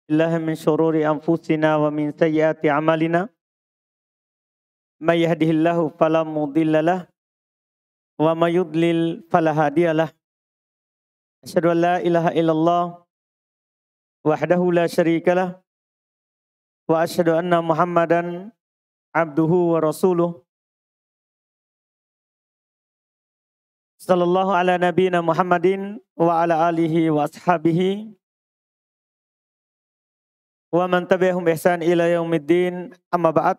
billahi min syururi anfusina wa min sayyiati a'malina. May yahdihillahu fala mudhillalah wa may yudlil fala hadiyalah. Asyhadu an la ilaha illallah wahdahu la syarikalah wa asyhadu anna Muhammadan abduhu wa rasuluh. Sallallahu ala nabiyina Muhammadin wa ala alihi wa ashabihi wa man tabi'ahum bi ihsan ila yaumiddin, amma ba'd.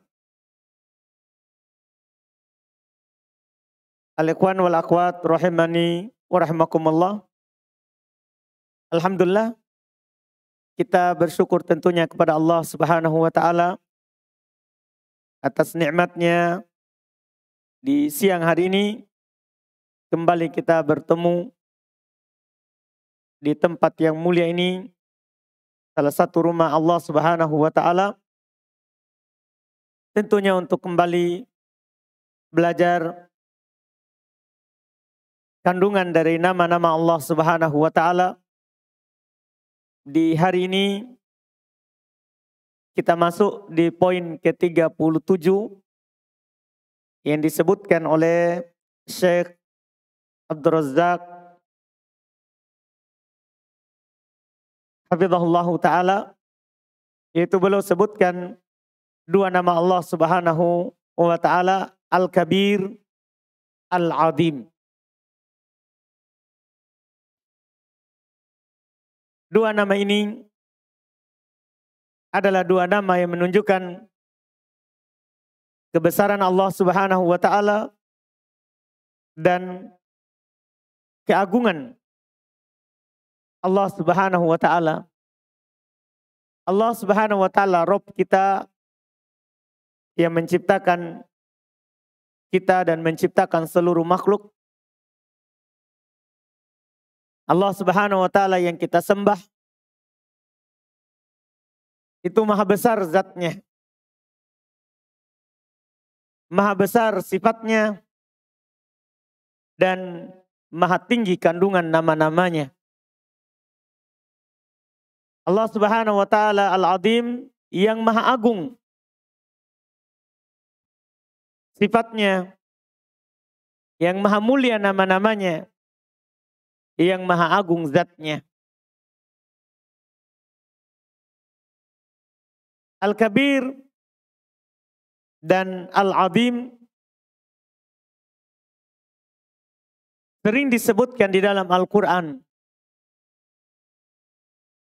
Al-ikhwan wal akhwat rahimani wa rahimakumullah. Alhamdulillah, kita bersyukur tentunya kepada Allah Subhanahu wa taala atas nikmatnya di siang hari ini kembali kita bertemu di tempat yang mulia ini, salah satu rumah Allah Subhanahu wa taala, tentunya untuk kembali belajar kandungan dari nama-nama Allah Subhanahu wa taala. Di hari ini kita masuk di poin ke-37 yang disebutkan oleh Syekh Abdul Razak hafizahullahu ta'ala, yaitu beliau sebutkan dua nama Allah Subhanahu wa ta'ala, Al-Kabir, Al-Azim. Dua nama ini adalah dua nama yang menunjukkan kebesaran Allah Subhanahu wa ta'ala dan keagungan Allah Subhanahu wa ta'ala. Allah Subhanahu wa ta'ala Rabb kita yang menciptakan kita dan menciptakan seluruh makhluk. Allah Subhanahu wa ta'ala yang kita sembah itu maha besar zatnya, maha besar sifatnya, dan maha tinggi kandungan nama-namanya. Allah Subhanahu wa ta'ala Al-Azim yang maha agung sifatnya, yang maha mulia nama-namanya, yang maha agung zatnya. Al-Kabir dan Al-Azim sering disebutkan di dalam Al-Quran.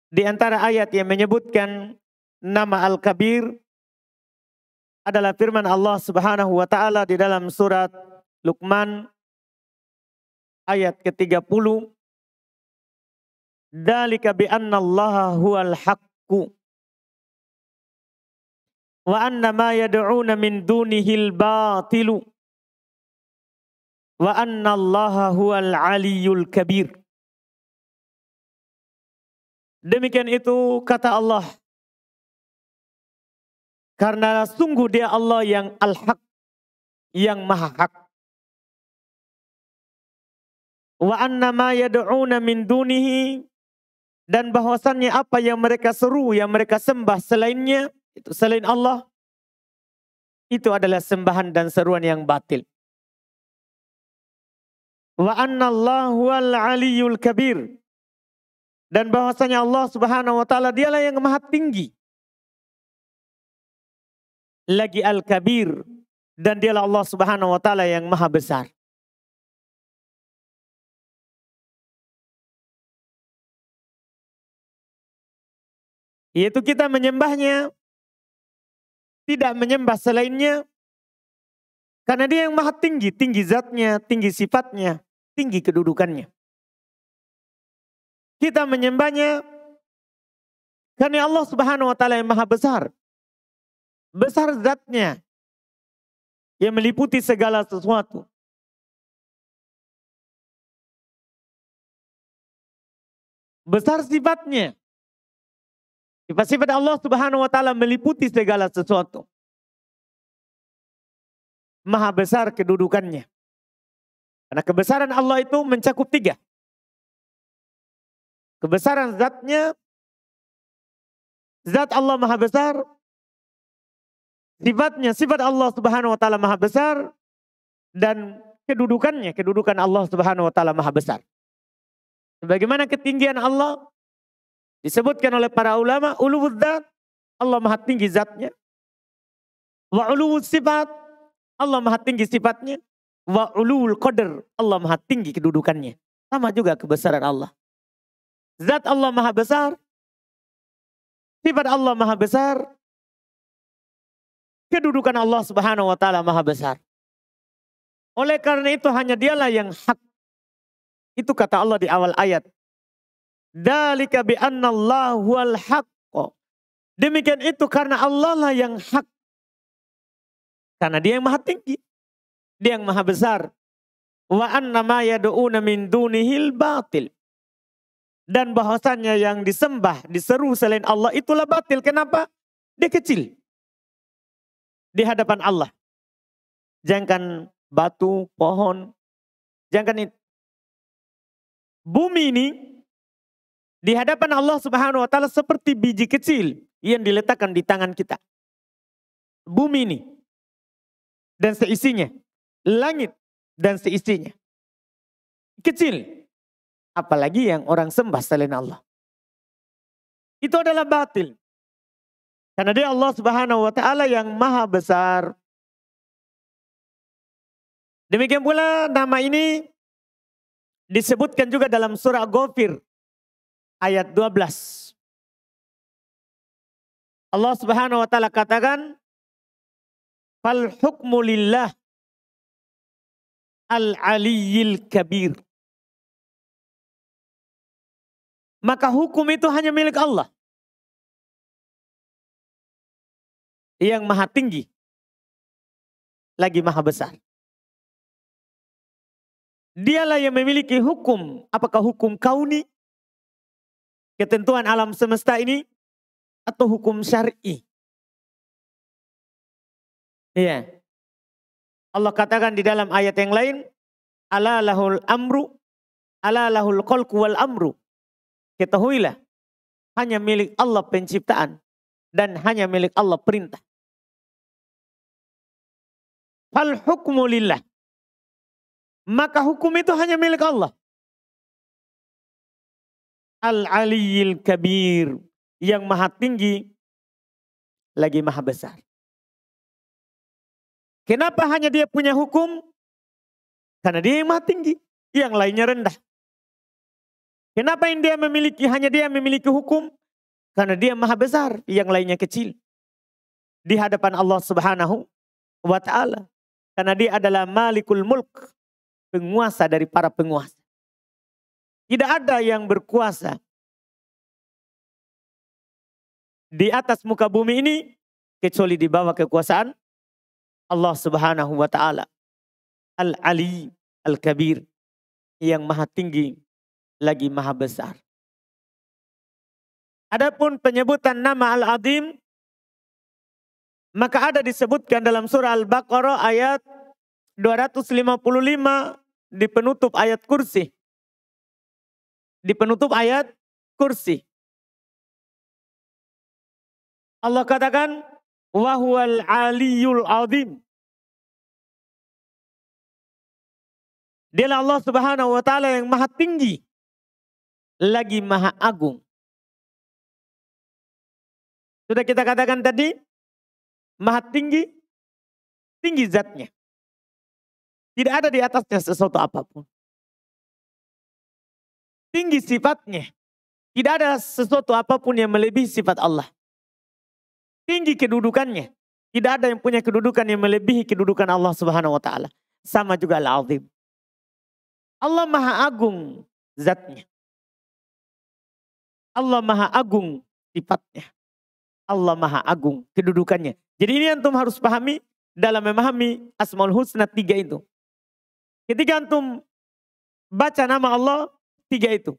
Di antara ayat yang menyebutkan nama Al-Kabir adalah firman Allah Subhanahu wa ta'ala di dalam surat Luqman ayat ke-30. Dzalika bi anna Allaha huwal haqqu wa anna ma yad'una min dunihil batilu wa anna Allaha huwal aliyyul kabir. Demikian itu kata Allah, karena sungguh dia Allah yang al-haq, yang maha hak. Wa anna ma yad'una min dunihi, dan bahwasannya apa yang mereka seru, yang mereka sembah selainnya, itu selain Allah, itu adalah sembahan dan seruan yang batil. Wa anna Allahu al-aliyyul kabir, dan bahwasanya Allah Subhanahu wa ta'ala dialah yang maha tinggi. Lagi Al-Kabir, dan dialah Allah Subhanahu wa ta'ala yang maha besar. Yaitu kita menyembahnya, tidak menyembah selainnya, karena dia yang maha tinggi, tinggi zatnya, tinggi sifatnya, tinggi kedudukannya. Kita menyembahnya karena Allah Subhanahu wa ta'ala yang maha besar. Besar zatnya yang meliputi segala sesuatu. Besar sifatnya. Sifat-sifat Allah Subhanahu wa ta'ala meliputi segala sesuatu. Maha besar kedudukannya. Karena kebesaran Allah itu mencakup tiga. Kebesaran zatnya, Zat Allah maha besar. Sifatnya, sifat Allah subhanahu wa ta'ala maha besar. Dan kedudukannya, kedudukan Allah subhanahu wa ta'ala maha besar. Sebagaimana ketinggian Allah disebutkan oleh para ulama, uluwud dzat, Allah maha tinggi zatnya. Wa uluwud sifat, Allah maha tinggi sifatnya. Wa uluwul qadar, Allah maha tinggi kedudukannya. Sama juga kebesaran Allah. Zat Allah maha besar. Sifat Allah maha besar. Kedudukan Allah subhanahu wa ta'ala maha besar. Oleh karena itu hanya dialah yang hak. Itu kata Allah di awal ayat. Dzalika bi anna Allah huwal haqq. Demikian itu karena Allah lah yang hak. Karena dia yang maha tinggi. Dia yang maha besar. Wa anna ma yad'una min dunihil batil. Dan bahwasannya yang disembah, diseru selain Allah itulah batil. Kenapa? Dia kecil. Di hadapan Allah. Jangan batu, pohon. Jangan itu. Bumi ini di hadapan Allah subhanahu wa ta'ala seperti biji kecil yang diletakkan di tangan kita. Bumi ini dan seisinya. Langit dan seisinya. Kecil. Apalagi yang orang sembah selain Allah. Itu adalah batil. Karena dia Allah subhanahu wa ta'ala yang maha besar. Demikian pula nama ini disebutkan juga dalam surah Ghafir ayat 12. Allah subhanahu wa ta'ala katakan, fal hukmu lillah al-aliyyil kabir. Maka hukum itu hanya milik Allah. Yang maha tinggi. Lagi maha besar. Dialah yang memiliki hukum. Apakah hukum kauni? Ketentuan alam semesta ini? Atau hukum syar'i? Iya. Allah katakan di dalam ayat yang lain. Ala lahul amru. Ala lahul khalqu wal amru. Ketahuilah. Hanya milik Allah penciptaan. Dan hanya milik Allah perintah. Fal hukmu lillah. Maka hukum itu hanya milik Allah. Al-aliyyil kabir. Yang maha tinggi. Lagi maha besar. Kenapa hanya dia punya hukum? Karena dia yang maha tinggi. Yang lainnya rendah. Kenapa yang dia memiliki, hanya dia memiliki hukum? Karena dia maha besar. Yang lainnya kecil. Di hadapan Allah subhanahu wa ta'ala. Karena dia adalah malikul mulk. Penguasa dari para penguasa. Tidak ada yang berkuasa di atas muka bumi ini kecuali di bawah kekuasaan Allah subhanahu wa ta'ala. Al-Ali, al-kabir. Yang maha tinggi lagi maha besar. Adapun penyebutan nama Al-Azim, maka ada disebutkan dalam surah Al-Baqarah ayat 255 di penutup ayat kursi. Di penutup ayat kursi. Allah katakan, wa huwal aliyul azim. Dialah Allah subhanahu wa ta'ala yang maha tinggi. Lagi maha agung. Sudah kita katakan tadi, maha tinggi, tinggi zatnya. Tidak ada di atasnya sesuatu apapun. Tinggi sifatnya. Tidak ada sesuatu apapun yang melebihi sifat Allah. Tinggi kedudukannya. Tidak ada yang punya kedudukan yang melebihi kedudukan Allah subhanahu wa ta'ala. Sama juga Al-Azim. Allah maha agung zatnya. Allah maha agung sifatnya. Allah maha agung kedudukannya. Jadi ini antum harus pahami dalam memahami Asmaul Husna 3 itu. Ketika antum baca nama Allah 3 itu.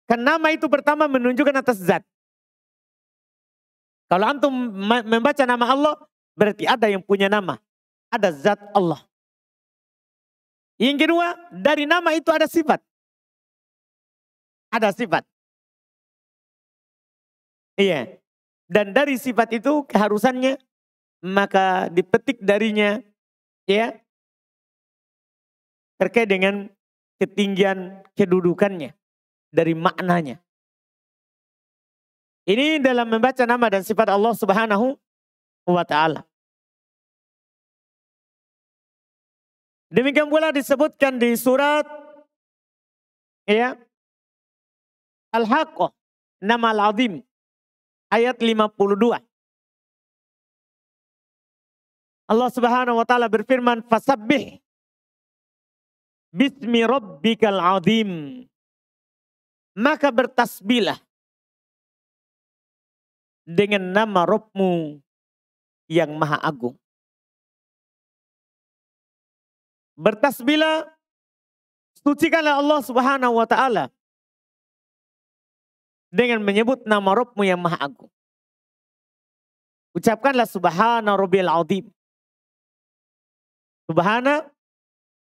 Kan nama itu pertama menunjukkan atas zat. Kalau antum membaca nama Allah berarti ada yang punya nama. Ada zat Allah. Yang kedua, dari nama itu ada sifat. Ada sifat. Iya. Dan dari sifat itu keharusannya, maka dipetik darinya ya terkait dengan ketinggian kedudukannya dari maknanya. Ini dalam membaca nama dan sifat Allah Subhanahu wa taala. Demikian pula disebutkan di surat ya Al-Haqqah, nama Al-Azim ayat 52. Allah Subhanahu wa taala berfirman, "Fasabbih bismi rabbikal azim." Maka bertasbihlah dengan nama Rabbmu yang maha agung. Bertasbihlah, sucikanlah Allah Subhanahu wa taala dengan menyebut nama Rabbmu yang maha agung. Ucapkanlah subhana rabbiyal azim. Subhana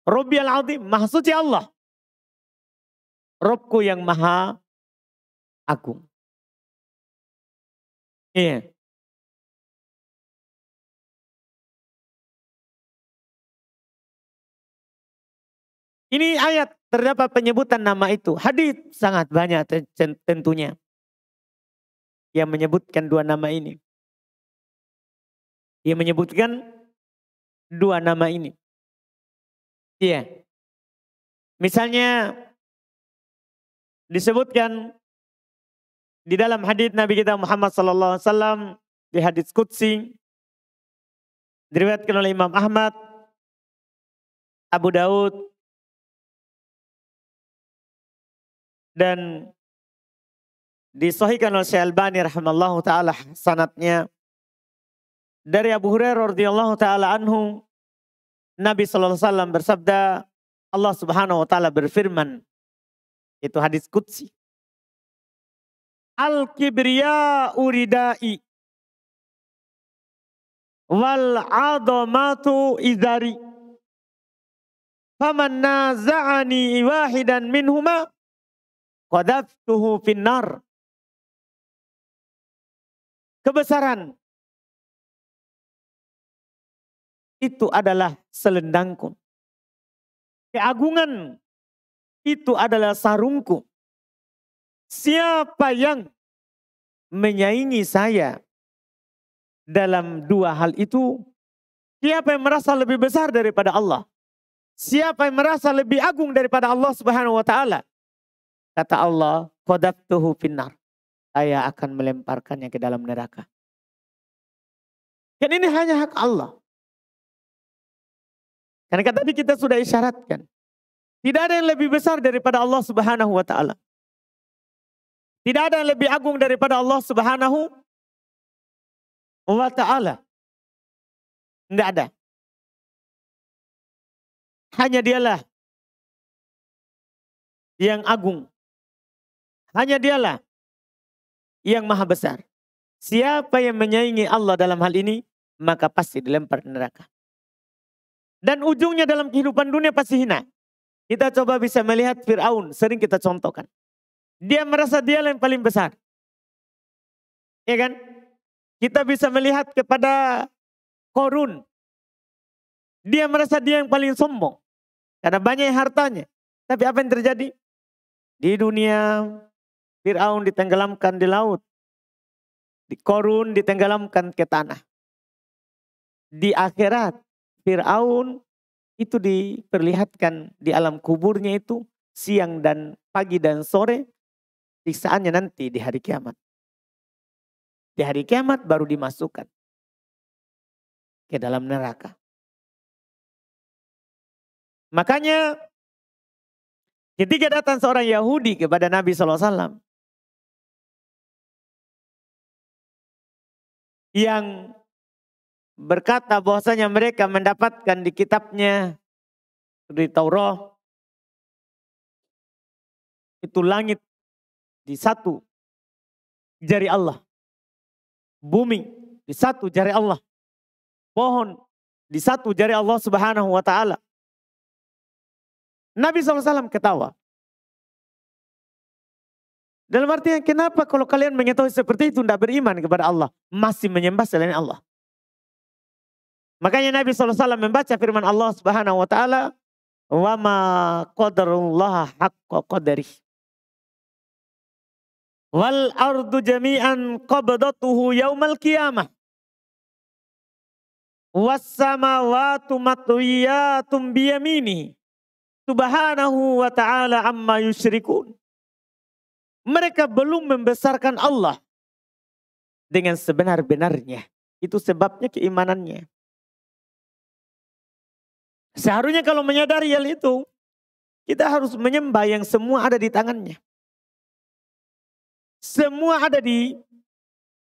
rabbiyal azim, maha suci Allah. Rabbku yang maha agung. Iya. Ini ayat terdapat penyebutan nama itu. Hadis sangat banyak tentunya yang menyebutkan dua nama ini. Yang menyebutkan dua nama ini. Iya. Misalnya disebutkan di dalam hadis Nabi kita Muhammad sallallahu alaihi wasallam di hadis qudsi diriwayatkan oleh Imam Ahmad, Abu Daud dan disahihkan oleh Syekh Albani rahimallahu taala sanadnya dari Abu Hurairah radhiyallahu taala anhu, Nabi sallallahu alaihi wasallam bersabda, Allah Subhanahu wa taala berfirman, itu hadis qudsi, Al-kibriya uridai wal adamatu izari faman naza'ani wahidan minhuma qadaftuhu finnar. Kebesaran itu adalah selendangku. Keagungan itu adalah sarungku. Siapa yang menyaingi saya dalam dua hal itu, siapa yang merasa lebih besar daripada Allah? Siapa yang merasa lebih agung daripada Allah Subhanahu wa taala? Kata Allah, qadaftuhu finnar. Saya akan melemparkannya ke dalam neraka. Dan ini hanya hak Allah. Karena tadi kita sudah isyaratkan, tidak ada yang lebih besar daripada Allah Subhanahu wa taala. Tidak ada yang lebih agung daripada Allah Subhanahu wa ta'ala. Tidak ada. Hanya dialah yang agung. Hanya dialah yang maha besar. Siapa yang menyaingi Allah dalam hal ini, maka pasti dilempar neraka. Dan ujungnya dalam kehidupan dunia pasti hina. Kita coba bisa melihat Fir'aun, sering kita contohkan. Dia merasa dia yang paling besar. Ya kan? Kita bisa melihat kepada Korun. Dia merasa dia yang paling sombong. Karena banyak hartanya. Tapi apa yang terjadi? Di dunia, Fir'aun ditenggelamkan di laut. Di Korun ditenggelamkan ke tanah. Di akhirat, Fir'aun itu diperlihatkan di alam kuburnya itu siang dan pagi dan sore. Siksaannya nanti di hari kiamat. Di hari kiamat baru dimasukkan ke dalam neraka. Makanya ketika datang seorang Yahudi kepada Nabi SAW. Yang berkata bahwasanya mereka mendapatkan di kitabnya, di Taurat, itu langit di satu jari Allah. Bumi di satu jari Allah. Pohon di satu jari Allah Subhanahu wa ta'ala. Nabi SAW ketawa. Dalam artian kenapa kalau kalian mengetahui seperti itu tidak beriman kepada Allah. Masih menyembah selain Allah. Makanya Nabi SAW membaca firman Allah Subhanahu wa ta'ala, wa ma qadarullah haqqa qadarih. Wal ardu jami'an qabdatuhu yaumal qiyamah. Was samawatu matwiyatum biyamini. Subhanahu wa ta'ala amma yusyrikun. Mereka belum membesarkan Allah dengan sebenar-benarnya. Itu sebabnya keimanannya. Seharusnya kalau menyadari hal itu, kita harus menyembah yang semua ada di tangannya. Semua ada di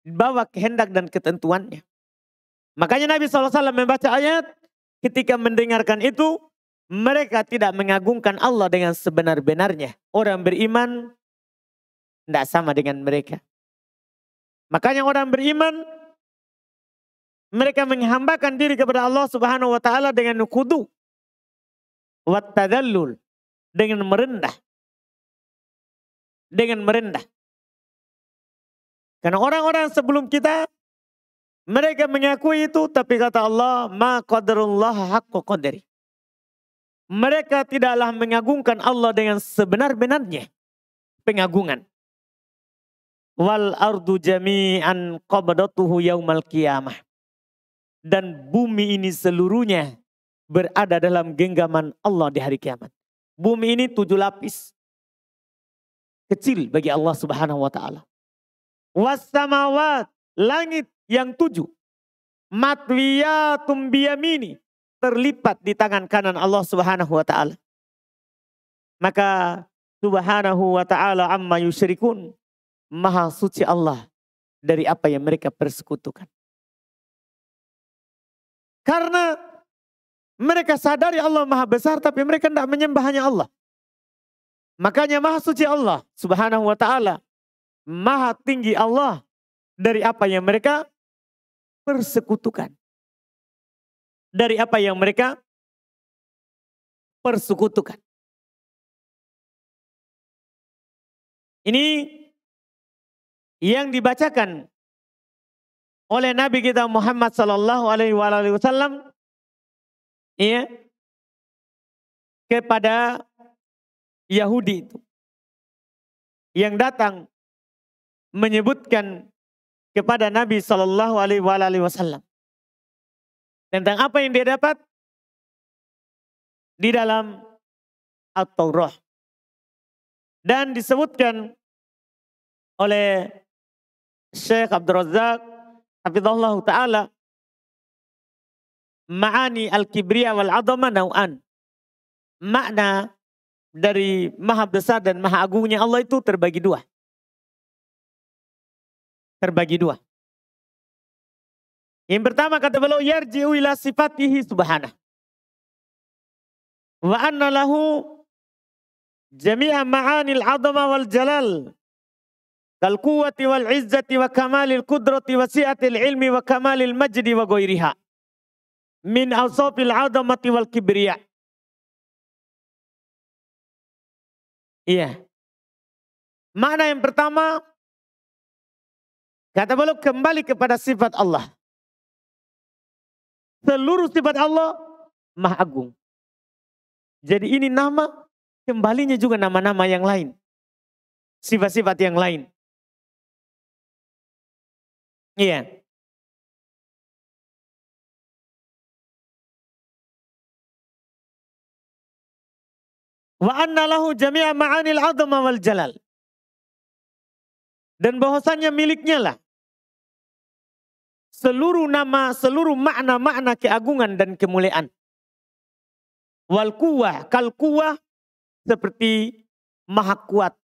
bawah kehendak dan ketentuannya. Makanya Nabi SAW membaca ayat, ketika mendengarkan itu, mereka tidak mengagungkan Allah dengan sebenar-benarnya. Orang beriman tidak sama dengan mereka. Makanya orang beriman, mereka menghambakan diri kepada Allah Subhanahu wa ta'ala dengan khudu. Wattadallul, dengan merendah. Dengan merendah. Karena orang-orang sebelum kita, mereka mengakui itu, tapi kata Allah, ma qadarullah haqqa qadari. Mereka tidaklah mengagungkan Allah dengan sebenar-benarnya pengagungan. Wal ardu jami'an qabdatuhu yaumal qiyamah. Dan bumi ini seluruhnya berada dalam genggaman Allah di hari kiamat. Bumi ini 7 lapis. Kecil bagi Allah Subhanahu wa ta'ala. Was samawat, langit yang 7. Matwiyatum biyamini, terlipat di tangan kanan Allah Subhanahu wa ta'ala. Maka Subhanahu wa ta'ala amma yusyrikun. Maha suci Allah dari apa yang mereka persekutukan. Karena mereka sadari Allah maha besar, tapi mereka tidak menyembah hanya Allah. Makanya maha suci Allah Subhanahu wa ta'ala. Maha tinggi Allah dari apa yang mereka persekutukan. Dari apa yang mereka persekutukan. Ini yang dibacakan oleh Nabi kita Muhammad sallallahu alaihi wasallam, ya, kepada Yahudi itu yang datang menyebutkan kepada Nabi sallallahu alaihi wasallam tentang apa yang dia dapat di dalam At-Taurah, dan disebutkan oleh Syekh Abdul Razak hafizahullah ta'ala, ma'ani al-kibriya wal adama nau'an. Makna dari maha besar dan maha agungnya Allah itu terbagi 2. Terbagi 2. Yang pertama kata beliau, yarji'u ila sifatihi subhanah. Wa anna lahu jami'a ma'anil adama wal jalal. Kal quwwati wal izzati wa kamalil qudrati wa si'atil ilmi wa kamalil majdi wa ghairiha min awsafil adamati wal kibriya. Iya. Makna yang pertama, kata beliau, kembali kepada sifat Allah. Seluruh sifat Allah maha agung. Jadi ini nama, kembalinya juga nama-nama yang lain. Sifat-sifat yang lain. Iya. Wa anna lahu jami'a ma'anil azama wal jalal. Dan bahwasannya miliknya lah seluruh nama, seluruh makna-makna keagungan dan kemuliaan. Wal quwwah, kal quwwah seperti maha kuat.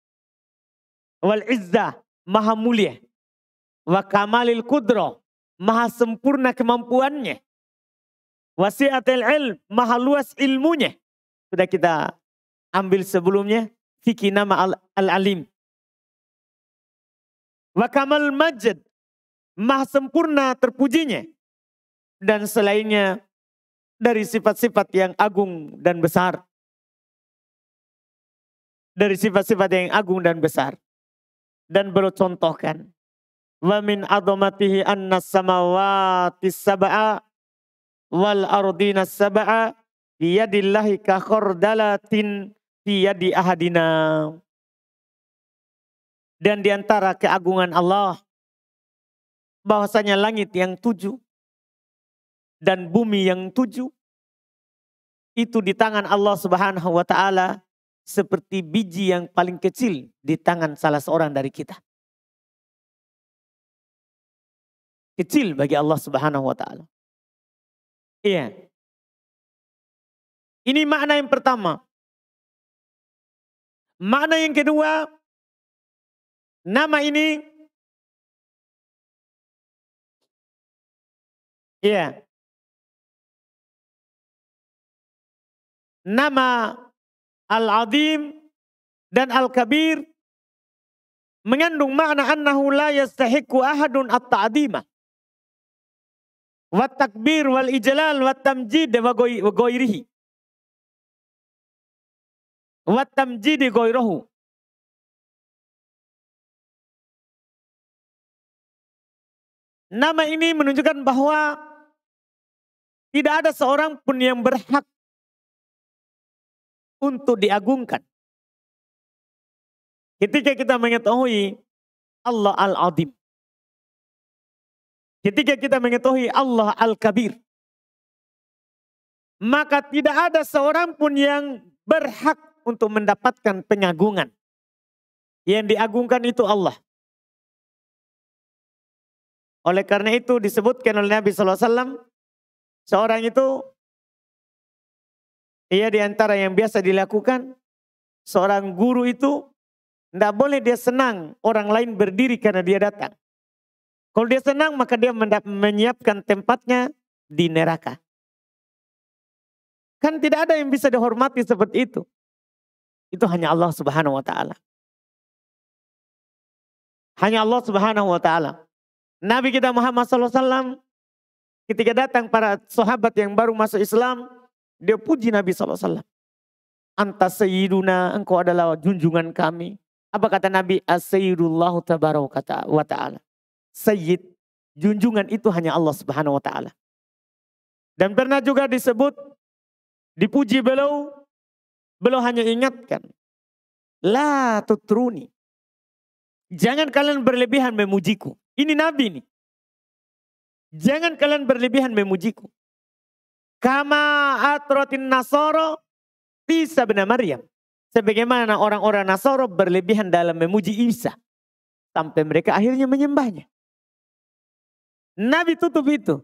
Wal izzah, maha mulia. Wa kamalil qudrah, maha sempurna kemampuannya. Wasi'atil ilm, maha luas ilmunya. Sudah kita ambil sebelumnya fikih nama al-alim. Wa kamal majd, maha sempurna terpujinya. Dan selainnya dari sifat-sifat yang agung dan besar. Dari sifat-sifat yang agung dan besar. Dan beliau contohkan. Wa min adhamatihi anna samawati sab'a wal ardina sab'a biyadillahi ka khordalatin fi yadi ahadina. Dan diantara keagungan Allah, bahwasanya langit yang 7 dan bumi yang 7 itu di tangan Allah Subhanahu wa taala seperti biji yang paling kecil di tangan salah seorang dari kita. Kecil bagi Allah Subhanahu wa taala. Iya. Ini makna yang pertama. Makna yang kedua, nama ini iya. Nama Al-Azim dan Al-Kabir mengandung makna annahu la yastahiqu ahadun at-ta'dima wa takbir wal ijlal wa tamjid wa ghairihi wa tamjid ghairahu. Nama ini menunjukkan bahwa tidak ada seorang pun yang berhak untuk diagungkan. Ketika kita mengetahui Allah Al-Azim. Ketika kita mengetahui Allah Al-Kabir. Maka tidak ada seorang pun yang berhak untuk mendapatkan pengagungan. Yang diagungkan itu Allah. Oleh karena itu disebutkan oleh Nabi SAW. Seorang itu, ia diantara yang biasa dilakukan. Seorang guru itu, tidak boleh dia senang orang lain berdiri karena dia datang. Kalau dia senang maka dia menyiapkan tempatnya di neraka. Kan tidak ada yang bisa dihormati seperti itu. Itu hanya Allah Subhanahu wa taala. Hanya Allah Subhanahu wa taala. Nabi kita Muhammad SAW ketika datang para sahabat yang baru masuk Islam, dia puji Nabi SAW. Anta sayyiduna, engkau adalah junjungan kami. Apa kata Nabi? As-sayyidullahu tabaraka wa ta'ala. Sayyid, junjungan itu hanya Allah Subhanahu wa taala. Dan pernah juga disebut, dipuji beliau hanya ingatkan, la tutruni. Jangan kalian berlebihan memujiku. Ini Nabi nih. Jangan kalian berlebihan memujiku. Kama atrotin nasoro Isa bin Maryam. Sebagaimana orang-orang Nasoro berlebihan dalam memuji Isa. Sampai mereka akhirnya menyembahnya. Nabi tutup itu.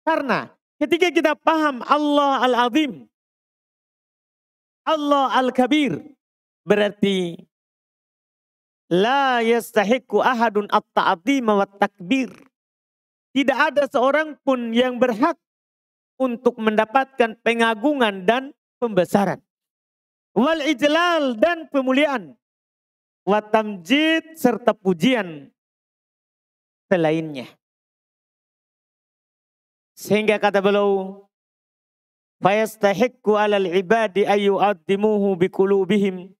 Karena ketika kita paham Allah Al-Azim. Allah Al-Kabir. Berarti. La yastahiqu ahadun at-ta'zima wa takbir. Tidak ada seorang pun yang berhak. Untuk mendapatkan pengagungan dan pembesaran. Wal ijlal dan pemuliaan. Wa tamjid serta pujian selainnya. Sehingga kata beliau, fayastahiqqu 'alal ibadi ayyu'addimuhu biqulubihim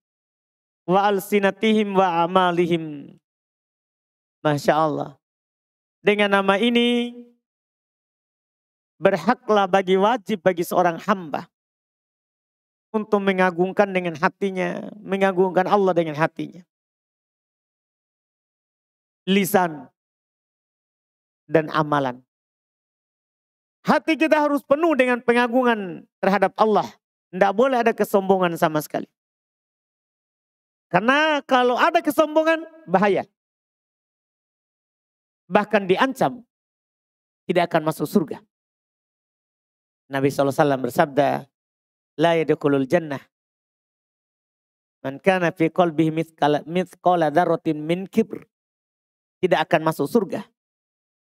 wa alsinatihim wa amalihim. Masya Allah. Dengan nama ini berhaklah wajib bagi seorang hamba untuk mengagungkan dengan hatinya, mengagungkan Allah dengan hatinya. Lisan dan amalan. Hati kita harus penuh dengan pengagungan terhadap Allah. Tidak boleh ada kesombongan sama sekali. Karena kalau ada kesombongan, bahaya. Bahkan diancam, tidak akan masuk surga. Nabi SAW bersabda, la yadkhulul jannah man kana fi qalbihi mithqala dzarratin min kibr. Tidak akan masuk surga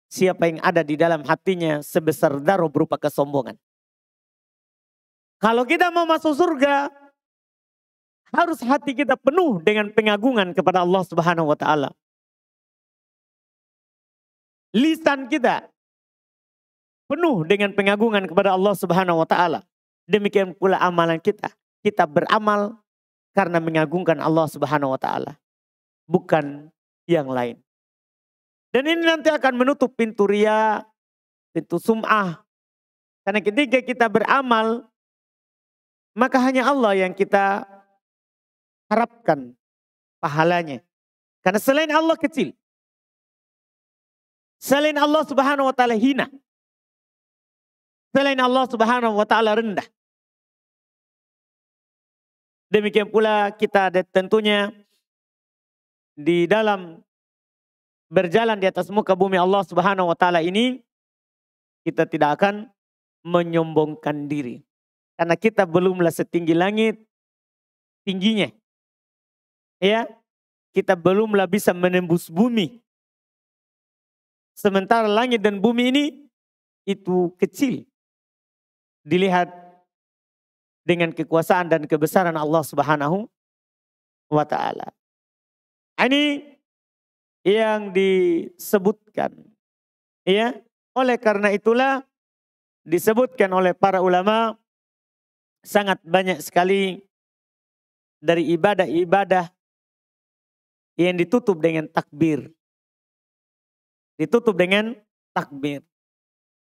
siapa yang ada di dalam hatinya sebesar darah berupa kesombongan. Kalau kita mau masuk surga, harus hati kita penuh dengan pengagungan kepada Allah Subhanahu wa taala. Lisan kita penuh dengan pengagungan kepada Allah Subhanahu wa taala. Demikian pula amalan kita. Kita beramal karena mengagungkan Allah Subhanahu wa taala. Bukan yang lain. Dan ini nanti akan menutup pintu riya, pintu sum'ah. Karena ketika kita beramal, maka hanya Allah yang kita harapkan pahalanya. Karena selain Allah kecil. Selain Allah subhanahu wa ta'ala hina. Selain Allah subhanahu wa ta'ala rendah. Demikian pula kita tentunya di dalam berjalan di atas muka bumi Allah subhanahu wa ta'ala ini, kita tidak akan menyombongkan diri. Karena kita belumlah setinggi langit tingginya. Ya, kita belumlah bisa menembus bumi. Sementara langit dan bumi ini itu kecil. Dilihat dengan kekuasaan dan kebesaran Allah subhanahu wa ta'ala. Ini yang disebutkan. Ya, oleh karena itulah disebutkan oleh para ulama sangat banyak sekali dari ibadah-ibadah yang ditutup dengan takbir. Ditutup dengan takbir.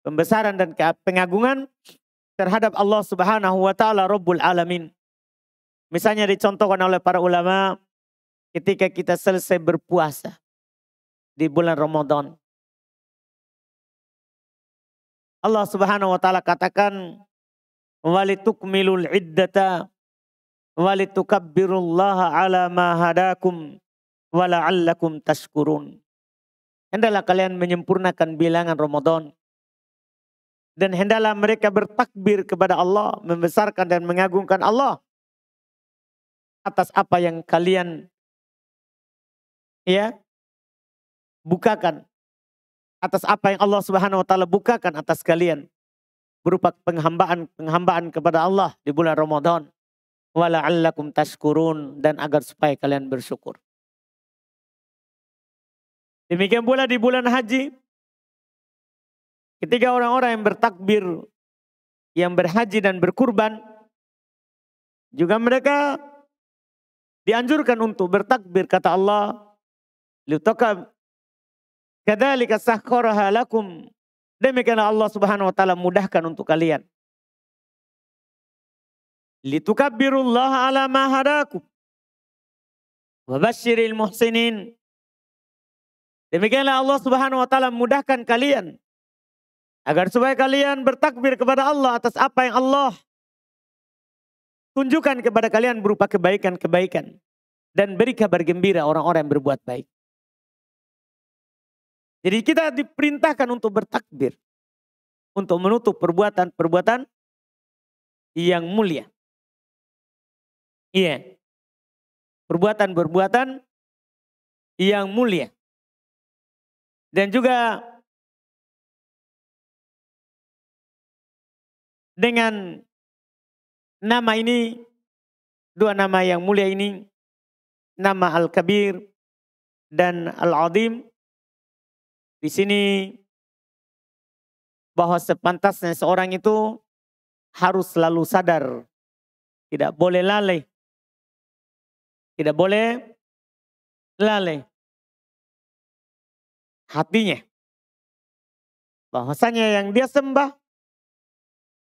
Pembesaran dan pengagungan terhadap Allah subhanahu wa ta'ala Rabbul Alamin. Misalnya dicontohkan oleh para ulama ketika kita selesai berpuasa di bulan Ramadan. Allah subhanahu wa ta'ala katakan, walitukmilul iddata walitukabbirullaha ala ma hadakum wala'allakum tashkurun. Hendaklah kalian menyempurnakan bilangan Ramadan. Dan hendaklah mereka bertakbir kepada Allah, membesarkan dan mengagungkan Allah atas apa yang kalian bukakan. Atas apa yang Allah subhanahu wa ta'ala bukakan atas kalian. Berupa penghambaan kepada Allah di bulan Ramadan. Wala'allakum tashkurun, dan agar supaya kalian bersyukur. Demikian pula di bulan haji. Ketika orang-orang yang bertakbir, yang berhaji dan berkurban, juga mereka dianjurkan untuk bertakbir, kata Allah, kadzalika sakhkharaha lakum. Demikianlah Allah subhanahu wa ta'ala mudahkan untuk kalian. Litukabbirullaha ala ma hadakum wa basyiril muhsinin. Demikianlah Allah subhanahu wa ta'ala memudahkan kalian agar supaya kalian bertakbir kepada Allah atas apa yang Allah tunjukkan kepada kalian berupa kebaikan-kebaikan. Dan beri kabar gembira orang-orang yang berbuat baik. Jadi kita diperintahkan untuk bertakbir. Untuk menutup perbuatan-perbuatan yang mulia. Iya. Perbuatan-perbuatan yang mulia. Dan juga dengan nama ini, dua nama yang mulia ini, nama Al-Kabir dan Al-Azim, di sini bahwa sepantasnya seorang itu harus selalu sadar, tidak boleh lalai, tidak boleh lalai hatinya, bahwasanya yang dia sembah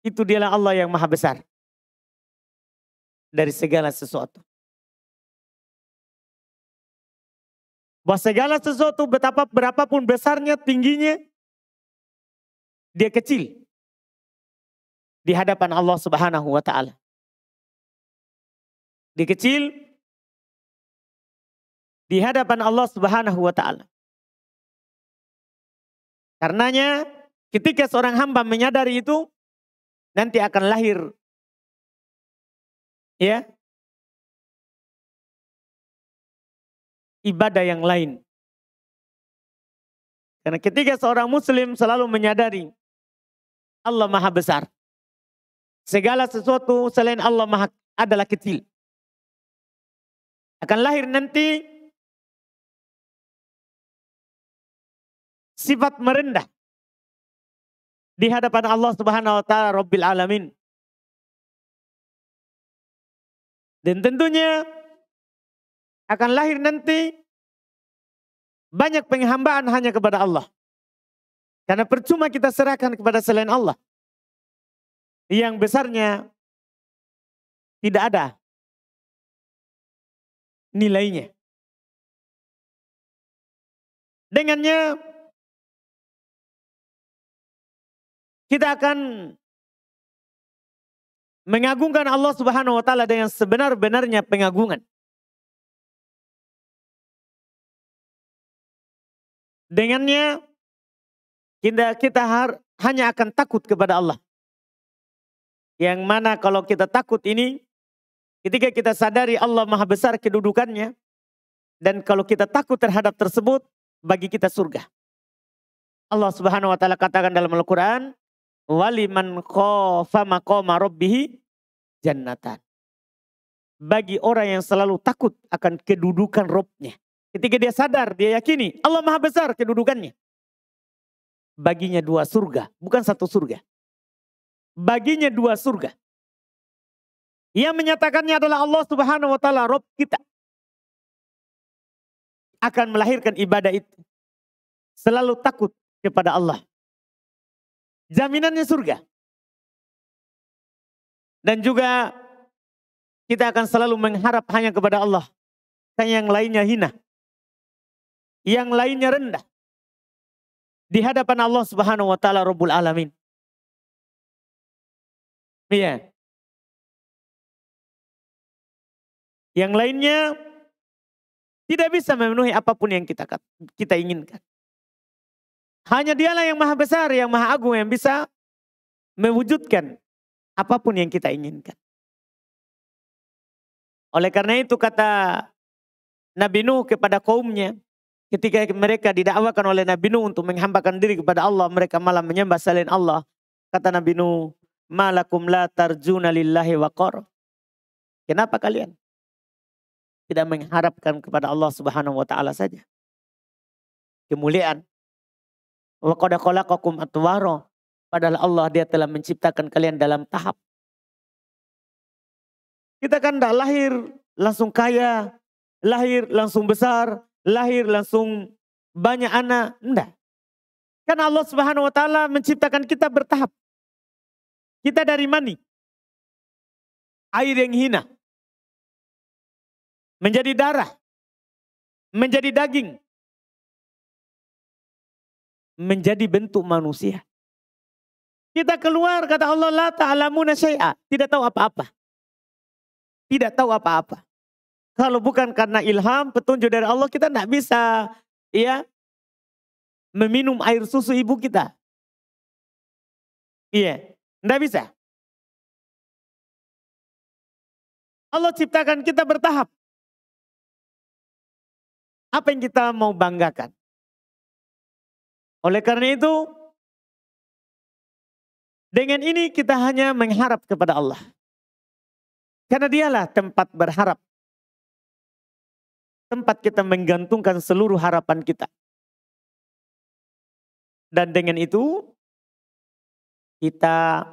itu dialah Allah yang maha besar dari segala sesuatu. Bahwa segala sesuatu berapapun besarnya, tingginya, dia kecil di hadapan Allah subhanahu wa ta'ala. Dia kecil di hadapan Allah subhanahu wa ta'ala. Karenanya ketika seorang hamba menyadari itu, nanti akan lahir ibadah yang lain. Karena ketika seorang muslim selalu menyadari Allah maha besar, segala sesuatu selain Allah adalah kecil. Akan lahir nanti sifat merendah di hadapan Allah subhanahu wa ta'ala Rabbil Alamin. Dan tentunya akan lahir nanti Banyak penghambaan hanya kepada Allah. Karena percuma kita serahkan kepada selain Allah. Yang besarnya tidak ada nilainya. Dengannya kita akan mengagungkan Allah Subhanahu wa taala dengan sebenar-benarnya pengagungan. Dengannya kita hanya akan takut kepada Allah. Yang mana kalau kita takut ini, ketika kita sadari Allah maha besar kedudukannya, dan kalau kita takut terhadap tersebut, bagi kita surga. Allah Subhanahu wa taala katakan dalam Al-Quran, waliman khafa maqama rabbih jannatan. Bagi orang yang selalu takut akan kedudukan Rabb-nya. Ketika dia sadar, dia yakini Allah maha besar kedudukannya. Baginya 2 surga, bukan 1 surga. Baginya 2 surga. Yang menyatakannya adalah Allah Subhanahu wa taala Rabb kita. Akan melahirkan ibadah itu. Selalu takut kepada Allah. Jaminannya surga. Dan juga kita akan selalu mengharap hanya kepada Allah. Kan yang lainnya hina. Yang lainnya rendah. Di hadapan Allah Subhanahu wa taala Rabbul Alamin. Iya. Yang lainnya tidak bisa memenuhi apapun yang kita inginkan. Hanya dialah yang maha besar, yang maha agung, yang bisa mewujudkan apapun yang kita inginkan. Oleh karena itu kata Nabi Nuh kepada kaumnya, ketika mereka didakwakan oleh Nabi Nuh untuk menghambakan diri kepada Allah, mereka malah menyembah selain Allah. Kata Nabi Nuh, malakum la tarjuna lillahi waqar. Kenapa kalian tidak mengharapkan kepada Allah Subhanahu wa taala saja kemuliaan? Wa qad khalaqakum atwara. Padahal Allah dia telah menciptakan kalian dalam tahap. Kita kan tidak lahir langsung kaya, lahir langsung besar, lahir langsung banyak anak. Enggak. Kan Allah Subhanahu wa taala menciptakan kita bertahap. Kita dari mani, air yang hina, menjadi darah, menjadi daging, menjadi bentuk manusia. Kita keluar kata Allah, la ta'lamuna syai'a, tidak tahu apa-apa. Tidak tahu apa-apa. Kalau bukan karena ilham, petunjuk dari Allah, kita tidak bisa ya meminum air susu ibu kita. Iya, tidak bisa. Allah ciptakan kita bertahap. Apa yang kita mau banggakan? Oleh karena itu, dengan ini kita hanya mengharap kepada Allah. Karena dialah tempat berharap. Tempat kita menggantungkan seluruh harapan kita. Dan dengan itu, kita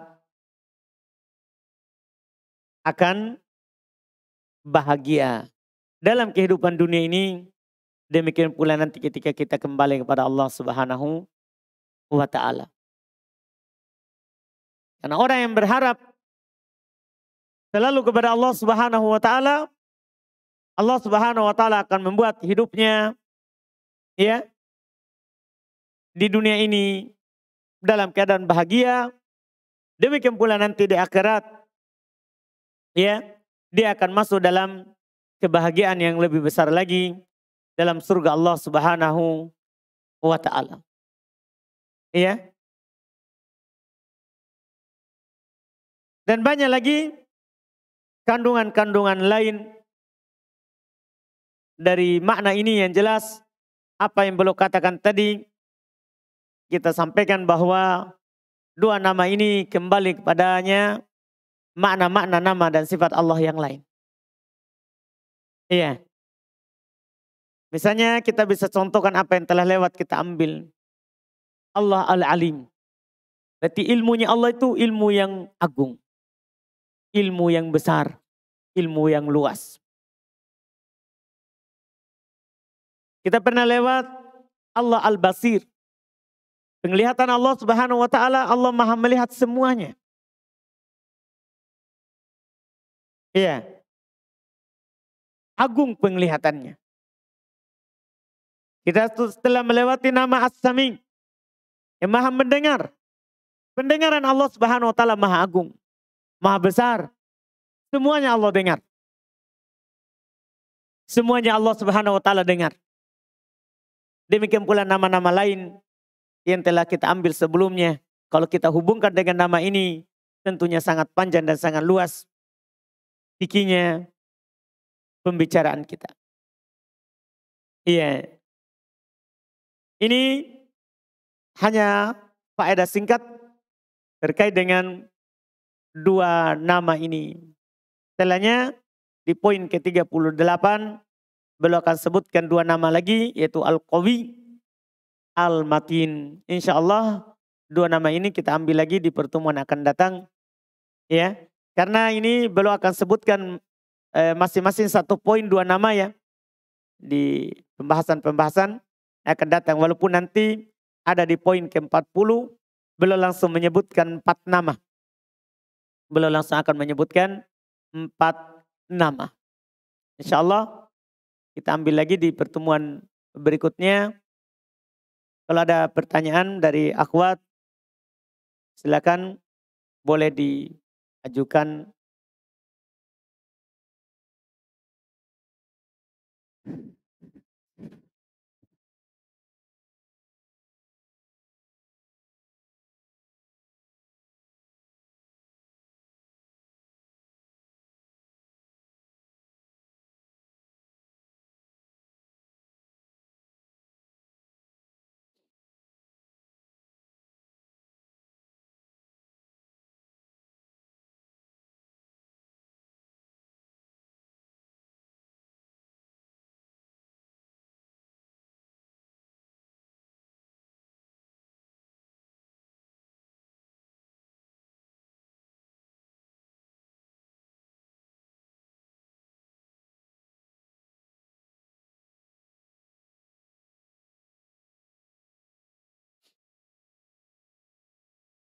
akan bahagia dalam kehidupan dunia ini. Demikian pula nanti ketika kita kembali kepada Allah Subhanahu wa taala. Karena orang yang berharap selalu kepada Allah Subhanahu wa taala, Allah Subhanahu wa taala akan membuat hidupnya ya di dunia ini dalam keadaan bahagia. Demikian pula nanti di akhirat ya, dia akan masuk dalam kebahagiaan yang lebih besar lagi dalam surga Allah Subhanahu wa taala. Iya. Dan banyak lagi kandungan-kandungan lain dari makna ini yang jelas. Apa yang belum katakan tadi, kita sampaikan bahwa 2 nama ini kembali kepadanya makna-makna nama dan sifat Allah yang lain. Iya. Misalnya kita bisa contohkan apa yang telah lewat kita ambil. Allah Al-Alim. Berarti ilmunya Allah itu ilmu yang agung. Ilmu yang besar. Ilmu yang luas. Kita pernah lewat Allah Al-Basir. Penglihatan Allah Subhanahu wa taala, Allah Maha melihat semuanya. Iya. Agung penglihatannya. Kita setelah melewati nama As-Sami, yang Maha mendengar. Pendengaran Allah Subhanahu wa taala Maha agung, Maha besar. Semuanya Allah dengar. Semuanya Allah Subhanahu wa taala dengar. Demikian pula nama-nama lain yang telah kita ambil sebelumnya. Kalau kita hubungkan dengan nama ini, tentunya sangat panjang dan sangat luas fikinya pembicaraan kita. Iya. Ini hanya faedah singkat terkait dengan dua nama ini. Setelahnya di poin ke-38 beliau akan sebutkan dua nama lagi, yaitu Al-Qawi, Al-Matin. Insya Allah dua nama ini kita ambil lagi di pertemuan akan datang. Ya, karena ini beliau akan sebutkan masing-masing satu poin dua nama ya. Di pembahasan-pembahasan akan datang. Walaupun nanti ada di poin ke-40, beliau langsung menyebutkan 4 nama. Beliau langsung akan menyebutkan 4 nama. Insya Allah kita ambil lagi di pertemuan berikutnya. Kalau ada pertanyaan dari akhwat, silakan boleh diajukan.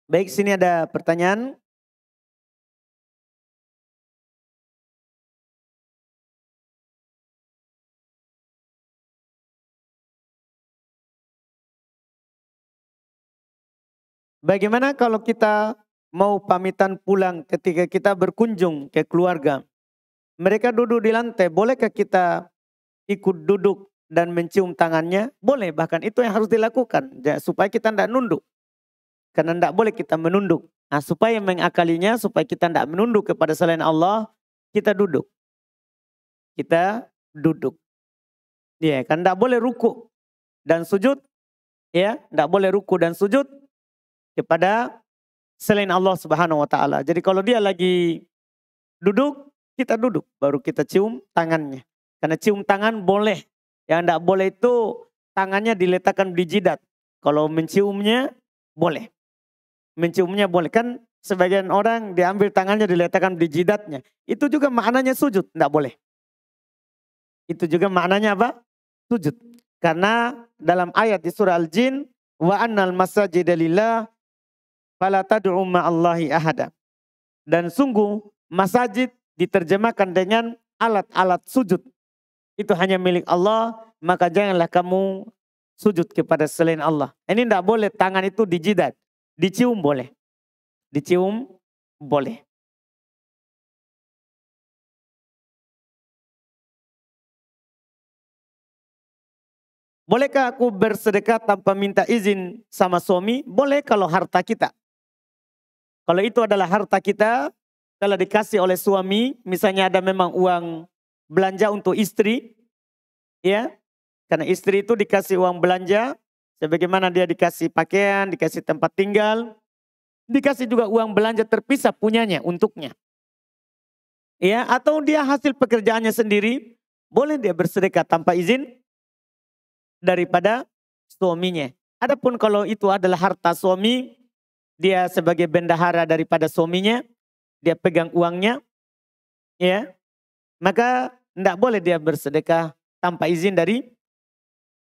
Baik, sini ada pertanyaan. Bagaimana kalau kita mau pamitan pulang ketika kita berkunjung ke keluarga? Mereka duduk di lantai, bolehkah kita ikut duduk dan mencium tangannya? Boleh, bahkan itu yang harus dilakukan supaya kita tidak nunduk. Karena tidak boleh kita menunduk. Nah, supaya mengakalinya, supaya kita tidak menunduk kepada selain Allah, kita duduk. Kita duduk. Ya, kan tidak boleh ruku dan sujud. Ya, tidak boleh ruku dan sujud kepada selain Allah Subhanahu wa taala. Jadi kalau dia lagi duduk, kita duduk, baru kita cium tangannya. Karena cium tangan boleh. Yang tidak boleh itu tangannya diletakkan di jidat. Kalau menciumnya boleh. Menciumnya boleh. Kan sebagian orang diambil tangannya diletakkan di jidatnya. Itu juga maknanya sujud, tidak boleh. Itu juga maknanya apa? Sujud. Karena dalam ayat di surah Al-Jin, wa annal masajida lillah fala tad'u ma'allahi ahada. Dan sungguh masjid diterjemahkan dengan alat-alat sujud. Itu hanya milik Allah, maka janganlah kamu sujud kepada selain Allah. Ini tidak boleh tangan itu di jidat. Dicium boleh. Dicium boleh. Bolehkah aku bersedekah tanpa minta izin sama suami? Boleh kalau harta kita. Kalau itu adalah harta kita, telah dikasih oleh suami, misalnya ada memang uang belanja untuk istri, ya, karena istri itu dikasih uang belanja, sebagaimana dia dikasih pakaian, dikasih tempat tinggal, dikasih juga uang belanja terpisah punyanya untuknya, ya, atau dia hasil pekerjaannya sendiri, boleh dia bersedekah tanpa izin daripada suaminya. Adapun kalau itu adalah harta suami, dia sebagai bendahara daripada suaminya, dia pegang uangnya, ya, maka tidak boleh dia bersedekah tanpa izin dari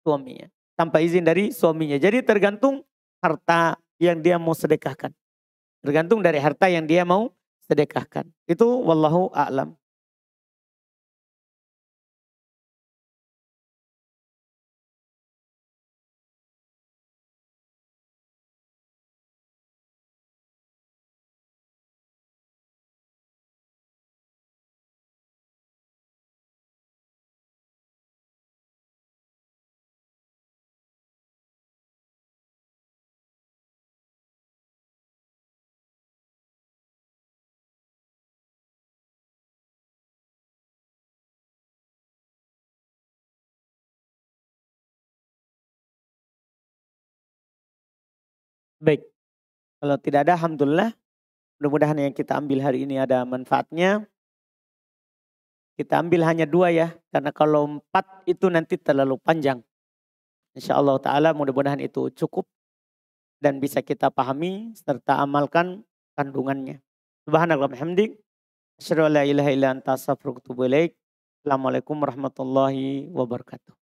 suaminya. tanpa izin dari suaminya. Jadi tergantung harta yang dia mau sedekahkan. Tergantung dari harta yang dia mau sedekahkan. Itu wallahu a'lam. Baik, kalau tidak ada alhamdulillah. Mudah-mudahan yang kita ambil hari ini ada manfaatnya. Kita ambil hanya 2 ya, karena kalau 4 itu nanti terlalu panjang. Insya Allah Ta'ala mudah-mudahan itu cukup dan bisa kita pahami serta amalkan kandungannya. Subhanallah hamdik. Asyhadu an la ilaha illa anta astaghfiruka wa atubu ilaik. Assalamualaikum warahmatullahi wabarakatuh.